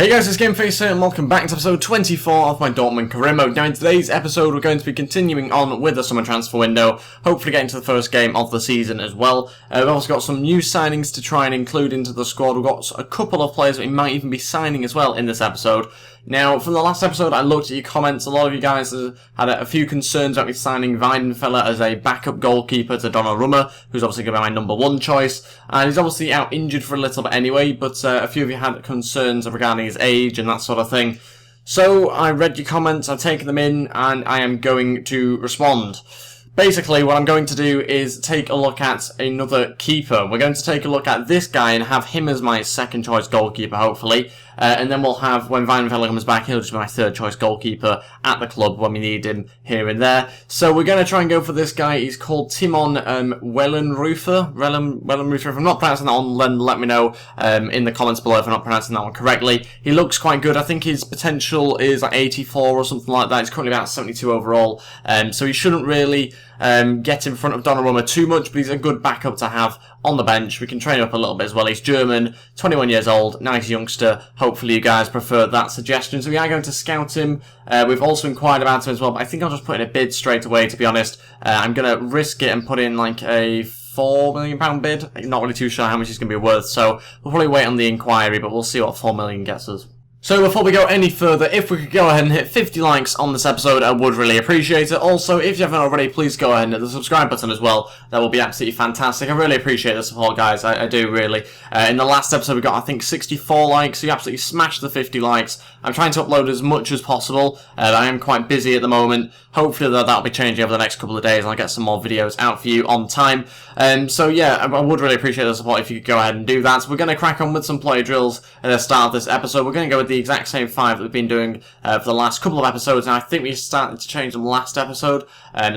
Hey guys, it's Ep24 here and welcome back to episode 24 of my Dortmund career mode. Now in today's episode we're going to be continuing on with the summer transfer window, hopefully getting to the first game of the season as well. We've also got some new signings to try and include into the squad. We've got a couple of players that we might even be signing as well in this episode. Now, from the last episode, I looked at your comments. A lot of you guys had a few concerns about me signing Weidenfeller as a backup goalkeeper to Donnarumma, who's obviously going to be my number one choice. And he's obviously out injured for a little bit anyway, but a few of you had concerns regarding his age and that sort of thing. So, I read your comments, I've taken them in, and I am going to respond. Basically, what I'm going to do is take a look at another keeper. We're going to take a look at this guy and have him as my second choice goalkeeper, hopefully. And then we'll have, when Weidenfeller comes back, he'll just be my third choice goalkeeper at the club when we need him here and there. So we're going to try and go for this guy. He's called Timon Wellenrufer. If I'm not pronouncing that one, let me know in the comments below if I'm not pronouncing that one correctly. He looks quite good. I think his potential is like 84 or something like that. He's currently about 72 overall. So he shouldn't really get in front of Donnarumma too much, but he's a good backup to have on the bench. We can train him up a little bit as well. He's German, 21 years old, nice youngster. Hopefully you guys prefer that suggestion. So we are going to scout him. We've also inquired about him as well, but I think I'll just put in a bid straight away, to be honest. I'm going to risk it and put in like a £4 million bid. I'm not really too sure how much he's going to be worth, so we'll probably wait on the inquiry, but we'll see what 4 million gets us. So before we go any further, if we could go ahead and hit 50 likes on this episode, I would really appreciate it. Also, if you haven't already, please go ahead and hit the subscribe button as well. That will be absolutely fantastic. I really appreciate the support, guys. I do, really. In the last episode, we got, I think, 64 likes, so you absolutely smashed the 50 likes. I'm trying to upload as much as possible. I am quite busy at the moment. Hopefully, that'll be changing over the next couple of days, and I'll get some more videos out for you on time. So, yeah, I would really appreciate the support if you could go ahead and do that. So we're going to crack on with some player drills at the start of this episode. We're going to go with the exact same 5 that we've been doing for the last couple of episodes, and I think we started to change them last episode.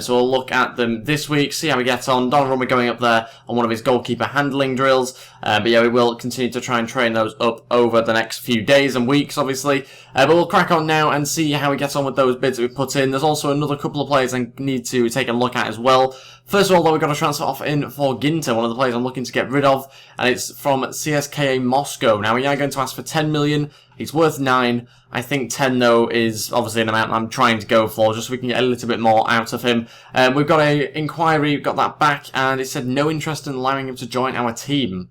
So we'll look at them this week, see how we get on. Donnarumma going up there on one of his goalkeeper handling drills. But yeah, we will continue to try and train those up over the next few days and weeks, obviously. But we'll crack on now and see how we get on with those bids that we put in. There's also another couple of players I need to take a look at as well. First of all, though, we've got a transfer offer in for Ginter, one of the players I'm looking to get rid of, and it's from CSKA Moscow. Now, we are going to ask for 10 million. He's worth 9. I think 10, though, is obviously an amount I'm trying to go for, just so we can get a little bit more out of him. We've got an inquiry, we've got that back, and it said no interest in allowing him to join our team.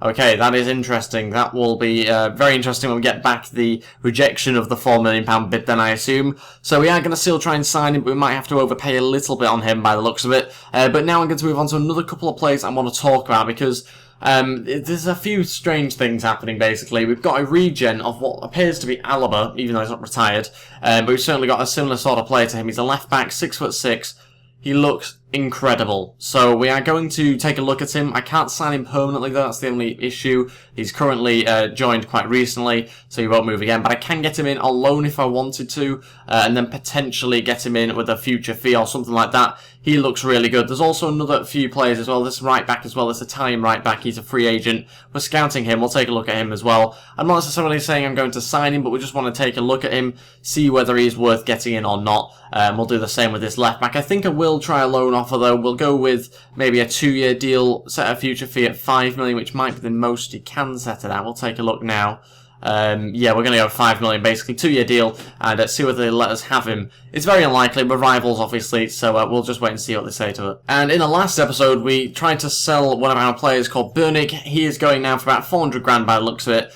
Okay, that is interesting. That will be very interesting when we get back the rejection of the £4 million bid then, I assume. So we are going to still try and sign him, but we might have to overpay a little bit on him by the looks of it. But now I'm going to move on to another couple of players I want to talk about, because there's a few strange things happening, basically. We've got a regen of what appears to be Alaba, even though he's not retired. But we've certainly got a similar sort of player to him. He's a left-back, 6'6". He looks incredible. So we are going to take a look at him. I can't sign him permanently, though. That's the only issue. He's currently joined quite recently, so he won't move again. But I can get him in on loan if I wanted to, and then potentially get him in with a future fee or something like that. He looks really good. There's also another few players as well. This right back as well, this Italian right back. He's a free agent. We're scouting him. We'll take a look at him as well. I'm not necessarily saying I'm going to sign him, but we just want to take a look at him, see whether he's worth getting in or not. We'll do the same with this left back. I think I will try a loan offer, though. We'll go with maybe a 2-year deal, set a future fee at 5 million, which might be the most he can set it at. We'll take a look now. Yeah, we're going to go 5 million, basically, 2-year deal, and see whether they let us have him. It's very unlikely. We're rivals, obviously, so we'll just wait and see what they say to it. And in the last episode, we tried to sell one of our players called Burnick. He is going now for about 400 grand by the looks of it.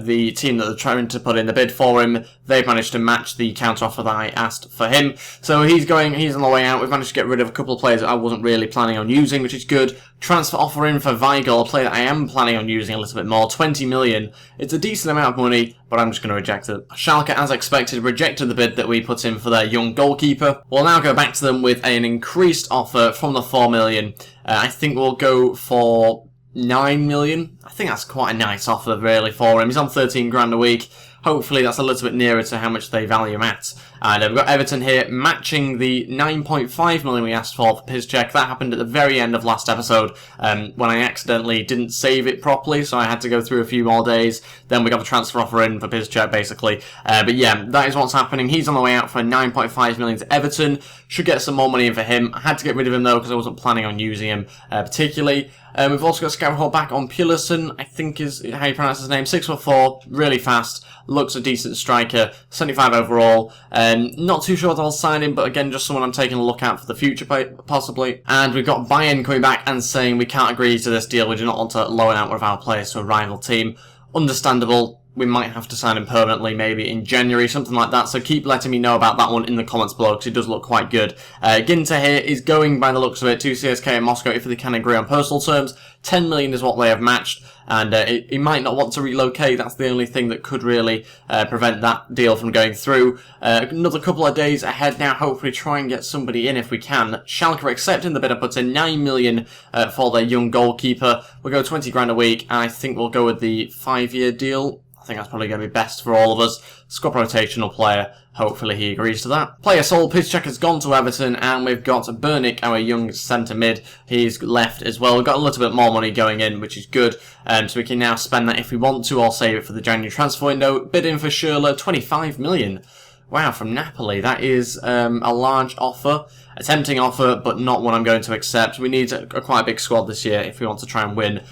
The team that they're trying to put in the bid for him, they've managed to match the counter-offer that I asked for him. So he's on the way out. We've managed to get rid of a couple of players that I wasn't really planning on using, which is good. Transfer offer in for Weigl, a player that I am planning on using a little bit more, 20 million. It's a decent amount of money, but I'm just going to reject it. Schalke, as expected, rejected the bid that we put in for their young goalkeeper. We'll now go back to them with an increased offer from the 4 million. I think we'll go for 9 million. I think that's quite a nice offer, really, for him. He's on 13 grand a week. Hopefully that's a little bit nearer to how much they value him at. And we've got Everton here matching the 9.5 million we asked for Piszczek. That happened at the very end of last episode when I accidentally didn't save it properly, so I had to go through a few more days. Then we got the transfer offer in for Piszczek, basically. But yeah, that is what's happening. He's on the way out for 9.5 million to Everton. Should get some more money in for him. I had to get rid of him, though, because I wasn't planning on using him particularly. We've also got Scout back on Pulisic. Everton, I think is how you pronounce his name, 6'4", really fast, looks a decent striker, 75 overall. Not too sure that I'll sign him, but again, just someone I'm taking a look at for the future, possibly. And we've got Bayern coming back and saying we can't agree to this deal, we do not want to loan out one of our players to a rival team. Understandable. We might have to sign him permanently, maybe in January, something like that. So keep letting me know about that one in the comments below, because it does look quite good. Ginter here is going, by the looks of it, to CSK and Moscow if they can agree on personal terms. 10 million is what they have matched, and he might not want to relocate. That's the only thing that could really prevent that deal from going through. Another couple of days ahead now, hopefully try and get somebody in if we can. Schalke are accepting the bid. I put in 9 million for their young goalkeeper. We'll go 20 grand a week, and I think we'll go with the 5-year deal. I think that's probably going to be best for all of us. Squad rotational player. Hopefully he agrees to that. Player sold. Piszczek has gone to Everton, and we've got Burnick, our young centre mid. He's left as well. We've got a little bit more money going in, which is good. So we can now spend that if we want to, or save it for the January transfer window. Bidding for Schürrle, 25 million. Wow, from Napoli. That is a large offer. A tempting offer, but not one I'm going to accept. We need a quite a big squad this year if we want to try and win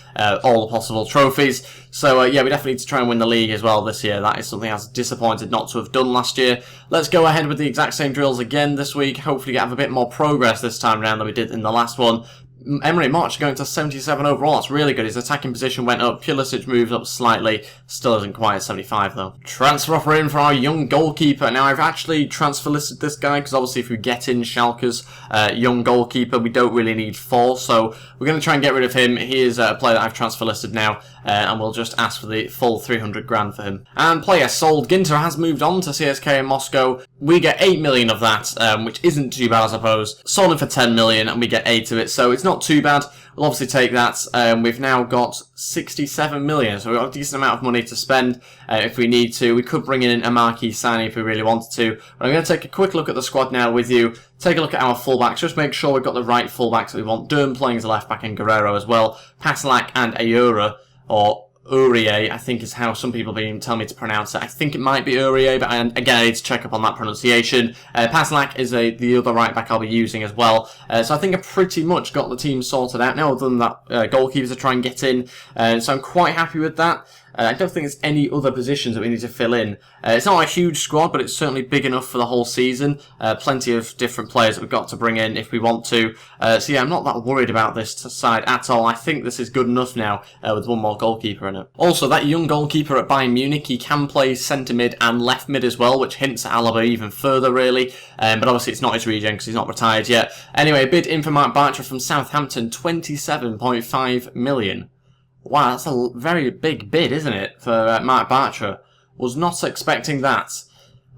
all the possible trophies. So, yeah, we definitely need to try and win the league as well this year. That is something I was disappointed not to have done last year. Let's go ahead with the exact same drills again this week. Hopefully have a bit more progress this time around than we did in the last one. Emery March going to 77 overall. That's really good. His attacking position went up. Pulisic moved up slightly. Still isn't quite at 75 though. Transfer offer in for our young goalkeeper. Now I've actually transfer listed this guy because obviously if we get in Schalke's young goalkeeper, we don't really need 4. So we're going to try and get rid of him. He is a player that I've transfer listed now, and we'll just ask for the full 300 grand for him. And player sold. Ginter has moved on to CSK in Moscow. We get 8 million of that, which isn't too bad I suppose. Sold him for 10 million and we get 8 of it, so it's not too bad. We'll obviously take that. We've now got 67 million, so we've got a decent amount of money to spend if we need to. We could bring in a marquee signing if we really wanted to. But I'm going to take a quick look at the squad now with you. Take a look at our fullbacks. Just make sure we've got the right fullbacks that we want. Durm playing as a left back and Guerrero as well. Paslak and Ayura, or Uriye, I think is how some people have been telling me to pronounce it. I think it might be Uriye, but again, I need to check up on that pronunciation. Paslak is the other right back I'll be using as well. So I think I pretty much got the team sorted out now, other than that goalkeepers to try and get in. So I'm quite happy with that. I don't think there's any other positions that we need to fill in. It's not a huge squad, but it's certainly big enough for the whole season. Plenty of different players that we've got to bring in if we want to. So yeah, I'm not that worried about this side at all. I think this is good enough now with one more goalkeeper in it. Also, that young goalkeeper at Bayern Munich, he can play centre mid and left mid as well, which hints at Alaba even further really. But obviously it's not his regen because he's not retired yet. Anyway, bid in for Mark Bartra from Southampton, 27.5 million. Wow, that's a very big bid, isn't it, for Mark Bartra? Was not expecting that.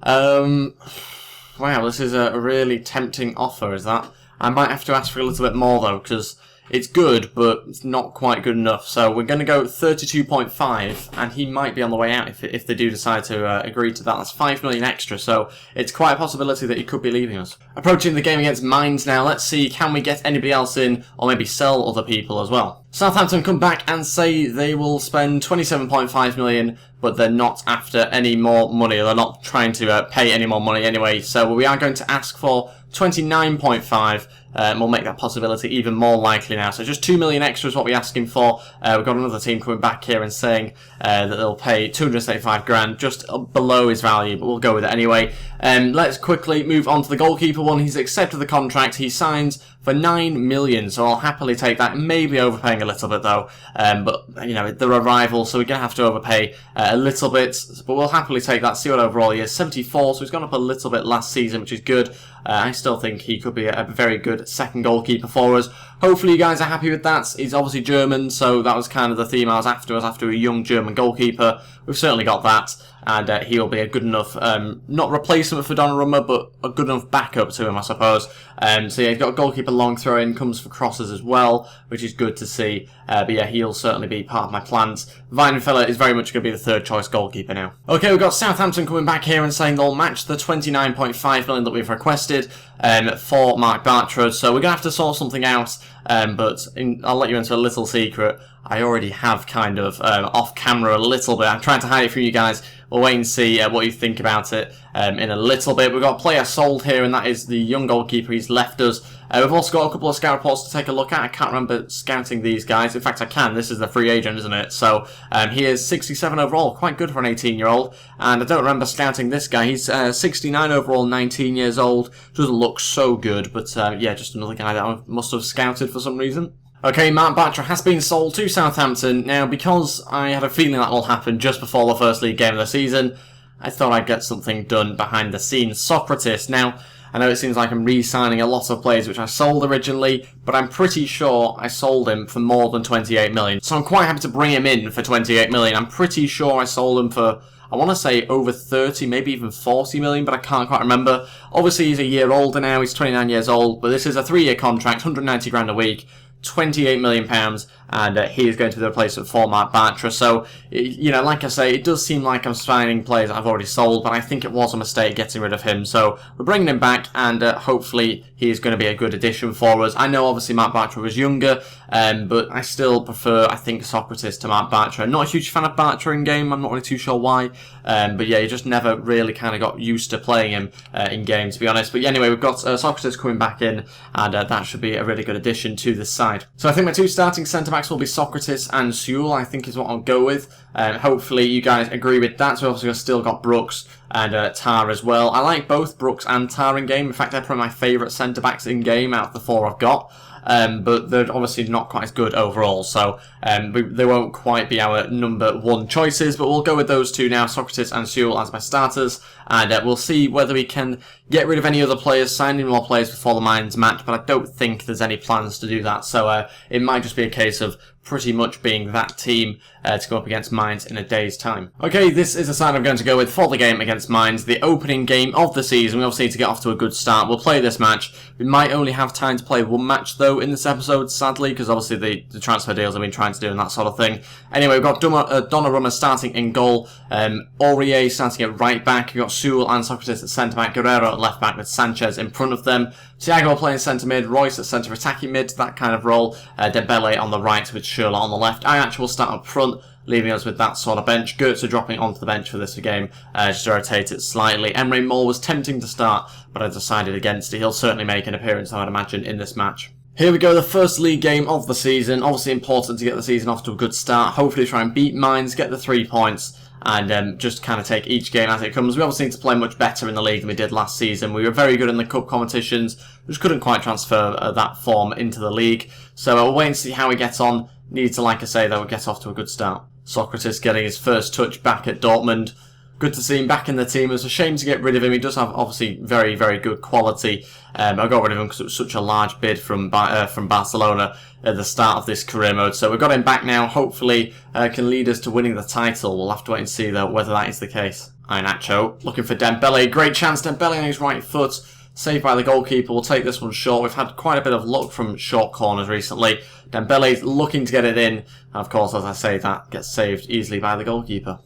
Wow, this is a really tempting offer, is that? I might have to ask for a little bit more, though, because it's good, but it's not quite good enough. So we're going to go 32.5, and he might be on the way out if they do decide to agree to that. That's 5 million extra, so it's quite a possibility that he could be leaving us. Approaching the game against Mainz now. Let's see, can we get anybody else in, or maybe sell other people as well? Southampton come back and say they will spend 27.5 million, but they're not after any more money. They're not trying to pay any more money anyway. So we are going to ask for 29.5. We'll make that possibility even more likely now. So just 2 million extra is what we're asking for. We've got another team coming back here and saying that they'll pay 275 grand, just below his value, but we'll go with it anyway. Let's quickly move on to the goalkeeper one. He's accepted the contract. He signs for 9 million, so I'll happily take that. Maybe overpaying a little bit though, but you know, they're a rival, so we're going to have to overpay a little bit, but we'll happily take that. See what overall he is. 74, so he's gone up a little bit last season, which is good. I still think he could be a very good second goalkeeper for us. Hopefully you guys are happy with that. He's obviously German, so that was kind of the theme I was after. I was after a young German goalkeeper. We've certainly got that, and he'll be a good enough, not replacement for Donnarumma, but a good enough backup to him, I suppose. So yeah, he's got a goalkeeper long throw in, comes for crosses as well, which is good to see. But yeah, he'll certainly be part of my plans. Weidenfeller is very much going to be the third choice goalkeeper now. Okay, we've got Southampton coming back here and saying they'll match the 29.5 million that we've requested for Mark Bartra. So we're going to have to sort something out, but I'll let you into a little secret. I already have kind of off camera a little bit. I'm trying to hide it from you guys. We'll wait and see what you think about it in a little bit. We've got a player sold here, and that is the young goalkeeper. He's left us. We've also got a couple of scout reports to take a look at. I can't remember scouting these guys. In fact, I can. This is the free agent, isn't it? So he is 67 overall, quite good for an 18-year-old. And I don't remember scouting this guy. He's 69 overall, 19 years old. Doesn't look so good, but yeah, just another guy that I must have scouted for some reason. Okay, Matt Batra has been sold to Southampton. Now, because I had a feeling that will happen just before the first league game of the season, I thought I'd get something done behind the scenes. Socrates. Now, I know it seems like I'm re-signing a lot of players which I sold originally, but I'm pretty sure I sold him for more than 28 million. So I'm quite happy to bring him in for 28 million. I'm pretty sure I sold him for, I want to say over 30, maybe even 40 million, but I can't quite remember. Obviously, he's a year older now. He's 29 years old, but this is a 3-year contract, 190 grand a week. £28 million, and he is going to be the replacement for Matt Batra. So, you know, like I say, it does seem like I'm signing players that I've already sold, but I think it was a mistake getting rid of him. So, we're bringing him back, and hopefully he is going to be a good addition for us. I know, obviously, Matt Batra was younger, but I still prefer, I think, Socrates to Matt Batra. Not a huge fan of Batra in game, I'm not really too sure why, but yeah, he just never really kind of got used to playing him in game, to be honest. But yeah, anyway, we've got Socrates coming back in, and that should be a really good addition to the side. So I think my two starting centre-backs will be Socrates and Sewell, I think is what I'll go with. Hopefully you guys agree with that. So obviously I've still got Brooks and Tar as well. I like both Brooks and Tar in game. In fact, they're probably my favourite centre-backs in game out of the four I've got. But they're obviously not quite as good overall, so they won't quite be our number one choices, but we'll go with those two now, Socrates and Sewell as my starters, and we'll see whether we can get rid of any other players, sign in more players before the Mainz match, but I don't think there's any plans to do that, so it might just be a case of pretty much being that team to go up against Mainz in a day's time. Okay, this is the side I'm going to go with for the game against Mainz, the opening game of the season. We obviously need to get off to a good start. We'll play this match. We might only have time to play one match, though, in this episode, sadly, because obviously the transfer deals I've been trying to do and that sort of thing. Anyway, we've got Donnarumma starting in goal, Aurier starting at right back, we've got Sewell and Socrates at centre-back, Guerrero at left-back with Sanchez in front of them, Thiago playing centre-mid, Royce at centre attacking mid, that kind of role, Dembele on the right with Schürrle on the left. Ajax will start up front, leaving us with that sort of bench. Goetze dropping onto the bench for this game, just to rotate it slightly. Emre Mor was tempting to start, but I decided against it. He'll certainly make an appearance, I would imagine, in this match. Here we go, the first league game of the season. Obviously important to get the season off to a good start. Hopefully try and beat Mainz, get the 3 points, and just kind of take each game as it comes. We obviously need to play much better in the league than we did last season. We were very good in the cup competitions, just couldn't quite transfer that form into the league. So we'll wait and see how we get on. Need to, like I say, though, get off to a good start. Socrates getting his first touch back at Dortmund. Good to see him back in the team. It was a shame to get rid of him. He does have, obviously, very, very good quality. I got rid of him because it was such a large bid from Barcelona at the start of this career mode. So we've got him back now. Hopefully, can lead us to winning the title. We'll have to wait and see, though, whether that is the case. Iheanacho looking for Dembele. Great chance. Dembele on his right foot. Saved by the goalkeeper. We'll take this one short. We've had quite a bit of luck from short corners recently. Dembele's looking to get it in. And of course, as I say, that gets saved easily by the goalkeeper.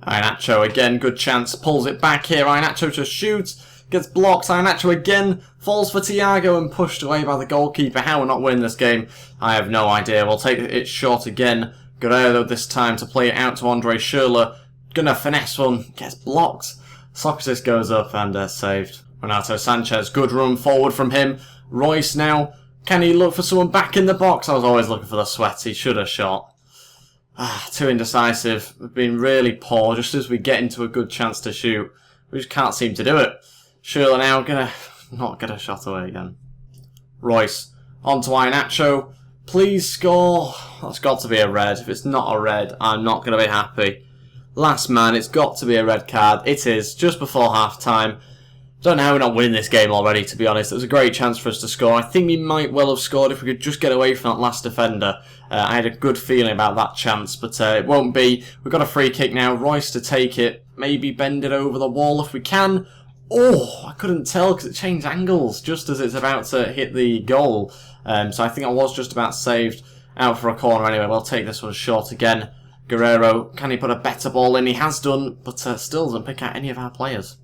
Iheanacho again, good chance. Pulls it back here. Iheanacho to shoot. Gets blocked. Iheanacho again. Falls for Thiago and pushed away by the goalkeeper. How we're not winning this game, I have no idea. We'll take it short again. Guerrero this time to play it out to Andre Schürrle. Gonna finesse one. Gets blocked. Socrates goes up and saved. Renato Sanchez, good run forward from him. Royce now, can he look for someone back in the box? I was always looking for the sweat, he should have shot. Too indecisive, we've been really poor just as we get into a good chance to shoot. We just can't seem to do it. Schürrle now gonna not get a shot away again. Royce, on to Iheanacho, please score. That's got to be a red. If it's not a red, I'm not going to be happy. Last man, it's got to be a red card. It is, just before half time. Don't know how we're not winning this game already, to be honest. It was a great chance for us to score. I think we might well have scored if we could just get away from that last defender. I had a good feeling about that chance, but it won't be. We've got a free kick now. Royce to take it. Maybe bend it over the wall if we can. Oh, I couldn't tell because it changed angles just as it's about to hit the goal. So I think I was just about saved out for a corner anyway. We'll take this one short again. Guerrero, can he put a better ball in? He has done, but still doesn't pick out any of our players.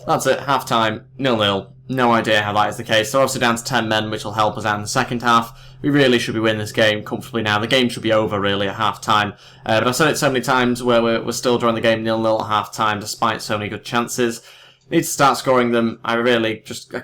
That's it, half time, 0-0. No idea how that is the case. So obviously down to 10 men, which will help us out in the second half. We really should be winning this game comfortably now. The game should be over, really, at half time. But I've said it so many times where we're still drawing the game 0-0 at half time, despite so many good chances. Need to start scoring them. I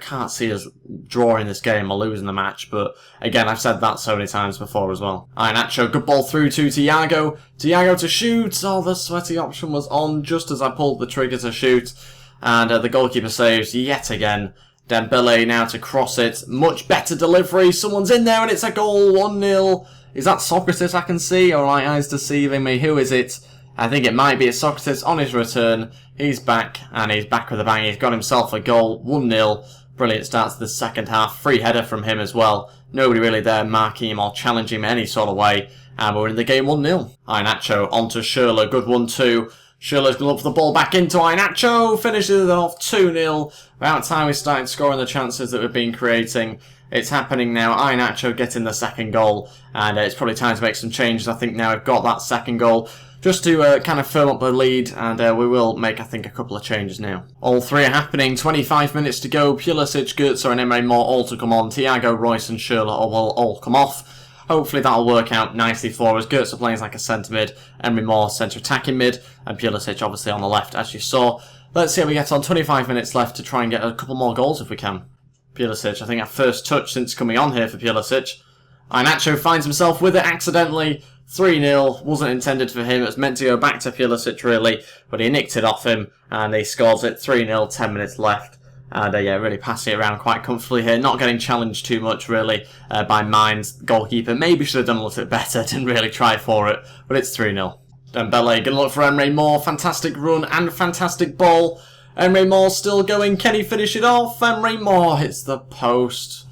can't see us drawing this game or losing the match, but again, I've said that so many times before as well. Nacho, good ball through to Thiago. Thiago to shoot. Oh, the sweaty option was on just as I pulled the trigger to shoot, and the goalkeeper saves yet again. Dembele now to cross it. Much better delivery. Someone's in there and it's a goal. 1-0. Is that Socrates I can see? Or are my eyes deceiving me? Who is it? I think it might be Socrates on his return. He's back, and he's back with a bang. He's got himself a goal, 1-0. Brilliant start to the second half. Free header from him as well. Nobody really there marking him or challenging him in any sort of way. And we're in the game 1-0. Iheanacho onto Schürrle. Good 1-2. Schürrle's going to look for the ball back into Iheanacho. Finishes it off 2-0. About time we started scoring the chances that we've been creating. It's happening now. Iheanacho getting the second goal. And it's probably time to make some changes. I think now we've got that second goal. Just to kind of firm up the lead, and we will make, I think, a couple of changes now. All three are happening. 25 minutes to go. Pulisic, Götze and Emre Mor all to come on. Thiago, Royce and Schürrle will all come off. Hopefully that'll work out nicely for us. Götze playing as like a centre mid, Emre Mor centre attacking mid, and Pulisic obviously on the left, as you saw. Let's see how we get on. 25 minutes left to try and get a couple more goals if we can. Pulisic, I think our first touch since coming on here for Pulisic. Iheanacho finds himself with it accidentally. 3-0, wasn't intended for him, it was meant to go back to Pulisic really, but he nicked it off him, and he scores it 3-0, 10 minutes left. And yeah, really passing it around quite comfortably here, not getting challenged too much really by Mainz. Goalkeeper maybe should have done a little bit better, didn't really try for it, but it's 3-0. Dembele gonna look for Emre Mor, fantastic run and fantastic ball. Emre Mor still going, can he finish it off? Emre Mor hits the post.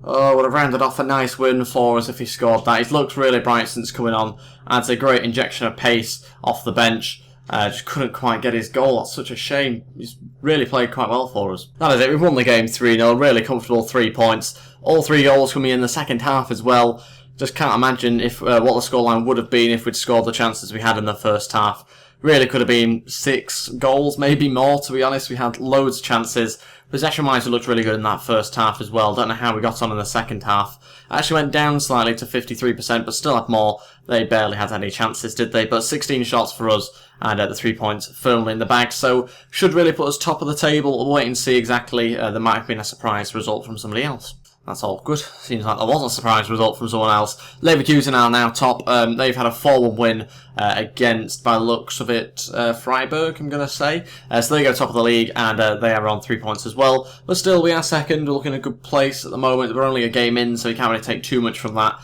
Oh, would have rounded off a nice win for us if he scored that. He's looked really bright since coming on. Adds a great injection of pace off the bench. Just couldn't quite get his goal. That's such a shame. He's really played quite well for us. That is it. We've won the game 3-0. Really comfortable 3 points. All 3 goals coming in the second half as well. Just can't imagine if what the scoreline would have been if we'd scored the chances we had in the first half. Really could have been 6 goals, maybe more, to be honest. We had loads of chances. Possession-wise, we looked really good in that first half as well. Don't know how we got on in the second half. Actually went down slightly to 53%, but still had more. They barely had any chances, did they? But 16 shots for us, and the 3 points firmly in the bag. So, should really put us top of the table. We'll wait and see exactly. There might have been a surprise result from somebody else. That's all good. Seems like there was a surprise result from someone else. Leverkusen are now top. They've had a 4-1 win against, by the looks of it, Freiburg, I'm going to say. So they go top of the league, and they are on 3 points as well. But still, we are second. We're looking in a good place at the moment. We're only a game in, so we can't really take too much from that.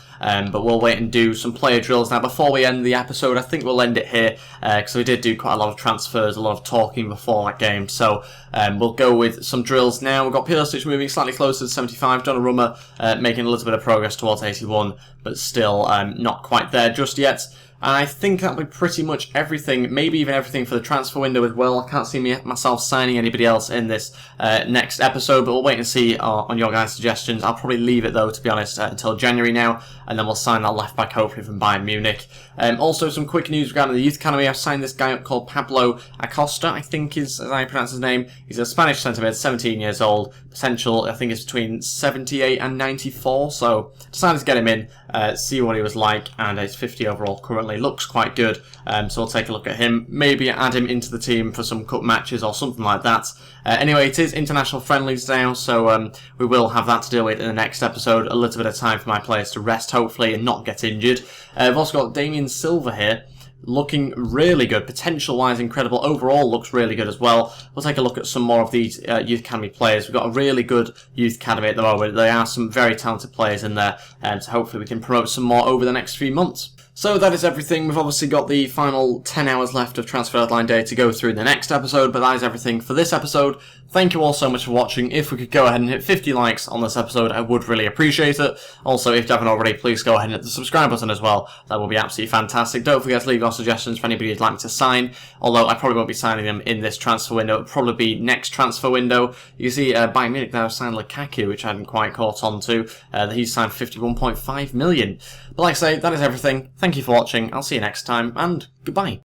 But we'll wait and do some player drills. Now, before we end the episode, I think we'll end it here, because we did do quite a lot of transfers, a lot of talking before that game. So we'll go with some drills now. We've got Pulisic moving slightly closer to 75. Donnarumma making a little bit of progress towards 81, but still not quite there just yet. And I think that'll be pretty much everything, maybe even everything for the transfer window as well. I can't see myself signing anybody else in this next episode, but we'll wait and see on your guys' suggestions. I'll probably leave it, though, to be honest, until January now, and then we'll sign that left back, hopefully, from Bayern Munich. Also, some quick news regarding the youth academy. I've signed this guy up called Pablo Acosta, I think is, as I pronounce his name. He's a Spanish centre-mid, 17 years old. Potential, I think, is between 78 and 94, so decided to get him in, see what he was like, and he's 50 overall currently. Looks quite good, so we'll take a look at him. Maybe add him into the team for some cup matches or something like that. Anyway, it is international friendlies now, so we will have that to deal with in the next episode. A little bit of time for my players to rest, hopefully, and not get injured. I've also got Damien Silva here, looking really good, potential-wise incredible, overall looks really good as well. We'll take a look at some more of these Youth Academy players. We've got a really good Youth Academy at the moment. There are some very talented players in there, so hopefully we can promote some more over the next few months. So that is everything. We've obviously got the final 10 hours left of transfer deadline day to go through in the next episode, but that is everything for this episode. Thank you all so much for watching. If we could go ahead and hit 50 likes on this episode, I would really appreciate it. Also, if you haven't already, please go ahead and hit the subscribe button as well. That will be absolutely fantastic. Don't forget to leave your suggestions for anybody who'd like me to sign, although I probably won't be signing them in this transfer window. It'll probably be next transfer window. You can see Bayern Munich there signed Lukaku, which I hadn't quite caught on to. He's signed 51.5 million. But like I say, that is everything. Thank you for watching. I'll see you next time, and goodbye.